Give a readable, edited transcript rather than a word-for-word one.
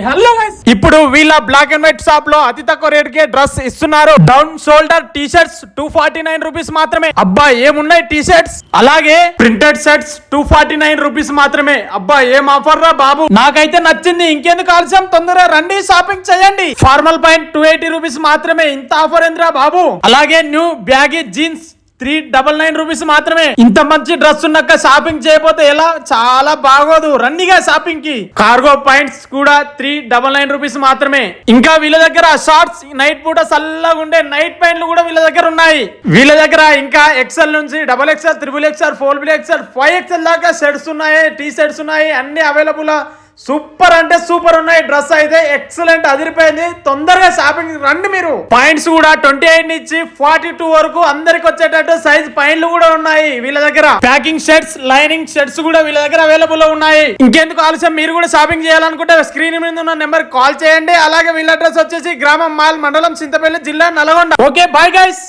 Hello guys, ఇప్పుడు వీళ్ళ black and white shop లో అతి తక్కువ రేట్ కే డ్రెస్ ఇస్తున్నారు. Down shoulder T shirts 249 rupees మాత్రమే. అబ్బా ఏమున్నాయి టీ షర్ట్స్, అలాగే ప్రింటెడ్ షర్ట్స్ 249 రూపీస్ మాత్రమే. అబ్బా ఏం ఆఫర్ రా బాబు, నాకైతే నచ్చింది. ఇంకెందుకు ఆలస్యం, తొందరగా రండి షాపింగ్ చేయండి. ఫార్మల్ పాయింట్ 280 రూపీస్ మాత్రమే. ఇంత ఆఫర్ ఏంద్రా బాబు. అలాగే న్యూ బ్యాగీ జీన్స్ 399 రూపీస్ మాత్రమే. ఇంత మంచి డ్రెస్ ఉన్నాక షాపింగ్ చేయకపోతే ఎలా, చాలా బాగోదు. రండిగా షాపింగ్ కి. కార్గో పాయింట్స్ కూడా 399 రూపీస్ మాత్రమే. ఇంకా వీళ్ళ దగ్గర షార్ట్స్, నైట్ పూట చల్లగా ఉండే నైట్ ప్యాంట్లు కూడా వీళ్ళ దగ్గర ఉన్నాయి. వీళ్ళ దగ్గర ఇంకా ఎక్సెల్ నుంచి XXL, XXL, 4XL, 5XL దాకా షర్ట్స్ ఉన్నాయి, టీ షర్ట్స్ ఉన్నాయి, అన్ని అవైలబుల్. సూపర్ అంటే సూపర్ ఉన్నాయి. డ్రెస్ అయితే ఎక్సలెంట్, అదిరిపోయింది. తొందరగా షాపింగ్ రండి మీరు. పాయింట్స్ కూడా 28 నుంచి 42 వరకు అందరికి వచ్చేటట్టు సైజ్ పాయింట్లు కూడా ఉన్నాయి వీళ్ళ దగ్గర. ప్యాకింగ్ షర్ట్స్, లైనింగ్ షర్ట్స్ కూడా వీళ్ళ దగ్గర అవైలబుల్ లో ఉన్నాయి. ఇంకెందుకు ఆలస్యం, మీరు కూడా షాపింగ్ చేయాలనుకుంటే స్క్రీన్ మీద ఉన్న నెంబర్ కాల్ చేయండి. అలాగే వీళ్ళ అడ్రస్ వచ్చేసి గ్రామం మాల్, మండలం చింతపల్లి, జిల్లా నల్గొండ. Okay bye guys.